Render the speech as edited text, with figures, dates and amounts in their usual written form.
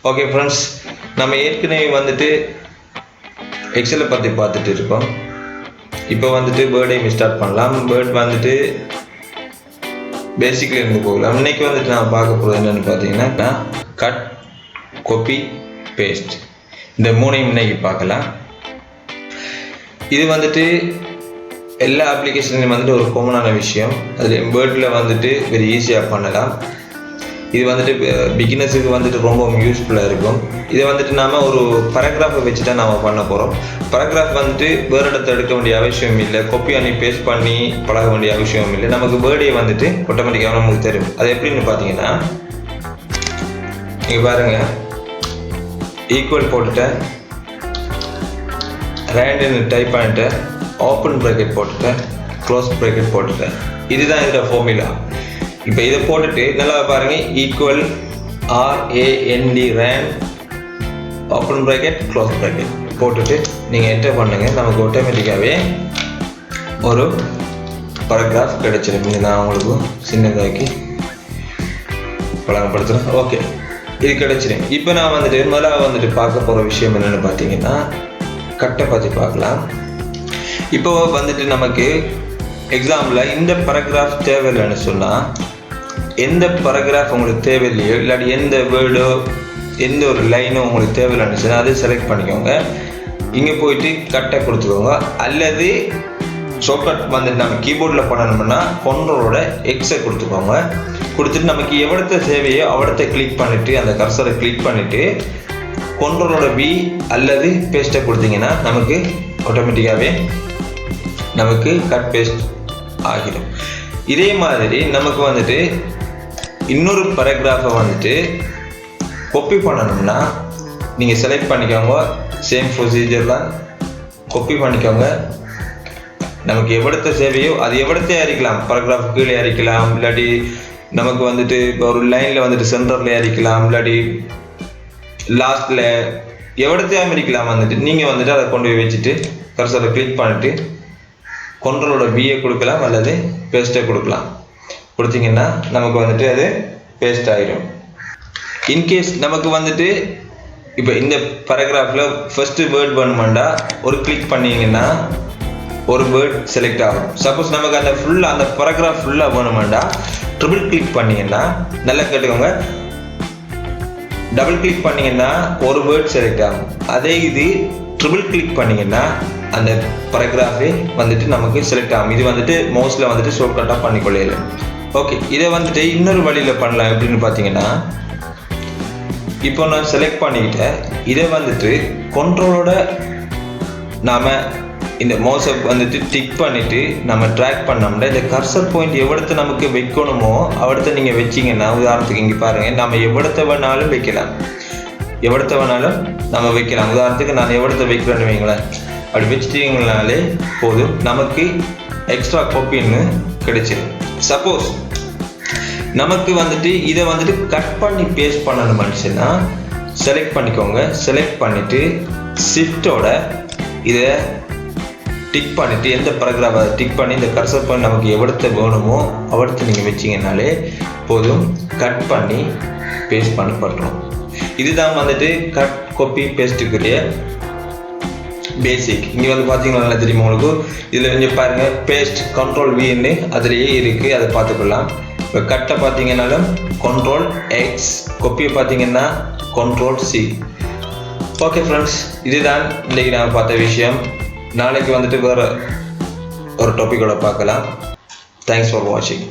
Okay friends, நம்ம ஏற்கனவே வந்துட்டு எக்ஸலை பற்றி பார்த்துட்டு இருக்கோம். இப்போ வந்துட்டு வேர்டையும் ஸ்டார்ட் பண்ணலாம். வேர்ட் வந்துட்டு பேசிக்ல இருந்து போகலாம். இன்னைக்கு வந்துட்டு நான் பார்க்க போகிறது என்னென்னு பார்த்தீங்கன்னா கட், காப்பி, பேஸ்ட் இந்த மூணையும் இன்னைக்கு பார்க்கலாம். இது வந்துட்டு எல்லா அப்ளிகேஷன்லையும் வந்துட்டு ஒரு காமனான விஷயம். அதில் வேர்டில் வந்துட்டு வெரி ஈஸியாக பண்ணலாம். இது வந்துட்டு பிகினர்ஸுக்கு வந்துட்டு ரொம்ப யூஸ்ஃபுல்லாக இருக்கும். இதை வந்துட்டு நாம் ஒரு பேராகிராஃபை வச்சு தான் நாம் பண்ண போகிறோம். பேராகிராஃப் வந்துட்டு வேறு இடத்த எடுக்க வேண்டிய அவசியம் இல்லை, காப்பி பண்ணி பேஸ்ட் பண்ணி பழக வேண்டிய அவசியம் இல்லை. நமக்கு வேர்டே வந்துட்டு ஆட்டோமேட்டிக்காக நமக்கு தெரியும். அது எப்படின்னு பார்த்தீங்கன்னா, நீங்கள் பாருங்கள், ஈக்குவல் போட்டுட்டேன், ரேண்டுன்னு டைப் பண்ணிட்டேன், ஓப்பன் ப்ராக்கெட் போட்டுட்டேன், க்ளோஸ் ப்ராக்கெட் போட்டுட்டேன். இதுதான் இதோட ஃபார்முலா. இப்போ இதை போட்டுட்டு நல்லா பாருங்கள், equal RAND rand open bracket close bracket போட்டுட்டு நீங்கள் என்டர் பண்ணுங்கள். நமக்கு ஆட்டோமேட்டிக்காகவே ஒரு பேராகிராஃப் கிடைச்சிடும். நான் உங்களுக்கு சின்னதாக்கி பழக்கப்படுத்துகிறேன். ஓகே, இது கிடைச்சிடும். இப்போ நான் வந்துட்டு முதல்ல வந்துட்டு பார்க்க போகிற விஷயம் என்னென்னு பார்த்தீங்கன்னா, கட்டை பற்றி பார்க்கலாம். இப்போ வந்துட்டு நமக்கு எக்ஸாம்பிளில் இந்த பேராகிராஃப் தேவையில்லைன்னு சொன்னால், எந்த பேராகிராஃப் உங்களுக்கு தேவையில்லையோ இல்லாட்டி எந்த வேர்டோ எந்த ஒரு லைனோ உங்களுக்கு தேவையில்லைன்னு சொன்னால் அதை செலக்ட் பண்ணிக்கோங்க. இங்கே போயிட்டு கட்டை கொடுத்துக்கோங்க. அல்லது ஷார்ட்கட் வந்துட்டு நம்ம கீபோர்டில் பண்ணணும்னா கண்ட்ரோலோட எக்ஸை கொடுத்துக்கோங்க. கொடுத்துட்டு நமக்கு எவ்வளத்த தேவையோ அவ்வளத்தை கிளிக் பண்ணிவிட்டு அந்த கர்சரை கிளிக் பண்ணிவிட்டு கண்ட்ரோலோட V அல்லது பேஸ்ட்டை கொடுத்தீங்கன்னா நமக்கு ஆட்டோமேட்டிக்காகவே நமக்கு கட் பேஸ்ட் ஆகிடும். இதே மாதிரி நமக்கு வந்துட்டு இன்னொரு பேராகிராஃபை வந்துட்டு காப்பி பண்ணணும்னா நீங்கள் செலக்ட் பண்ணிக்கோங்க. சேம் ப்ரொசீஜர் தான், காப்பி பண்ணிக்கோங்க. நமக்கு எவ்வளத்த தேவையோ அது எவ்வளத்தையே அரிக்கலாம். பேராகிராஃப் கீழே அரிக்கலாம், இல்லாட்டி நமக்கு வந்துட்டு இப்போ ஒரு லைனில் வந்துட்டு சென்டரில் அரிக்கலாம், இல்லாட்டி லாஸ்ட்டில் எவ்வளத்தையும் அரிக்கலாம். வந்துட்டு நீங்கள் வந்துட்டு அதை கொண்டு போய் வச்சுட்டு கர்சரை கிளிக் பண்ணிட்டு கண்ட்ரோலோட V கொடுக்கலாம் அல்லது பேஸ்ட்டை கொடுக்கலாம். கொடுத்தீங்கன்னா நமக்கு வந்துட்டு அது பேஸ்ட் ஆகிடும். இன்கேஸ் நமக்கு வந்துட்டு இப்போ இந்த பேராகிராஃபில் ஃபஸ்ட்டு வேர்ட் வேணுமாண்டா ஒரு கிளிக் பண்ணிங்கன்னா ஒரு வேர்ட் செலக்ட் ஆகும். சப்போஸ் நமக்கு அந்த ஃபுல்லாக அந்த பேராகிராஃப் ஃபுல்லாக வேணுமாண்டா ட்ரிபிள் கிளிக் பண்ணிங்கன்னா, நல்லா கேட்டுக்கோங்க, டபுள் கிளிக் பண்ணிங்கன்னா ஒரு வேர்ட் செலக்ட் ஆகும். அதே இது ட்ரிபிள் கிளிக் பண்ணிங்கன்னா அந்த பேராகிராஃபே வந்துட்டு நமக்கு செலக்ட் ஆகும். இது வந்துட்டு மவுஸில் வந்துட்டு ஷார்ட்கட்டாக பண்ணிக்கொள்ளல. ஓகே, இதை வந்துட்டு இன்னொரு வழியில் பண்ணலாம். எப்படின்னு பார்த்தீங்கன்னா, இப்போ நான் செலக்ட் பண்ணிக்கிட்டேன். இதை வந்துட்டு கண்ட்ரோலோட நாம் இந்த மவுஸை வந்துட்டு டிக் பண்ணிவிட்டு நம்ம ட்ராக் பண்ணோம்னா இந்த கர்சர் பாயிண்ட் எவ்வளத்தை நமக்கு வைக்கணுமோ அவ்வளத்தை நீங்கள் வச்சிங்கன்னா, உதாரணத்துக்கு இங்கே பாருங்கள், நம்ம எவ்வளத்தை வேணாலும் வைக்கலாம், எவ்வளத்த வேணாலும் நம்ம வைக்கலாம். உதாரணத்துக்கு நான் எவ்வளத்தை வைக்கிறேன்னு வைங்களேன், அப்படி வச்சுட்டீங்கனாலே போதும், நமக்கு எக்ஸ்ட்ரா காப்பின்னு கிடைச்சிடும். சப்போஸ் நமக்கு வந்துட்டு இதை வந்துட்டு கட் பண்ணி பேஸ்ட் பண்ணணும் மனுஷன்னா செலக்ட் பண்ணிக்கோங்க. செலக்ட் பண்ணிவிட்டு ஷிஃப்டோட இதை டிக் பண்ணிவிட்டு எந்த பேராகிராஃபை டிக் பண்ணி இந்த கர்சர் பாயிண்ட் நமக்கு எவ்வளத்தை வேணுமோ அவ்வளத்தை நீங்கள் வச்சிங்கனாலே போதும், கட் பண்ணி பேஸ்ட் பண்ணப்பட்டுரும். இதுதான் வந்துட்டு கட், காப்பி, பேஸ்ட்டுக்குரிய பேசிக். இங்கே வந்து பார்த்தீங்கன்னா நல்லா தெரியுமா உங்களுக்கு. இதில் கொஞ்சம் பாருங்கள், பேஸ்ட் கண்ட்ரோல் Vன்னு அதிலேயே இருக்குது, அதை பார்த்துக்கலாம். இப்போ கட்டை பார்த்தீங்கன்னாலும் கண்ட்ரோல் X, காப்பியை பார்த்தீங்கன்னா கண்ட்ரோல் C. ஓகே ஃப்ரெண்ட்ஸ், இதுதான் இன்றைக்கி நான் பார்த்த விஷயம். நாளைக்கு வந்துட்டு வேறு ஒரு டாப்பிக்கோட பார்க்கலாம். தேங்க்ஸ் ஃபார் வாட்சிங்.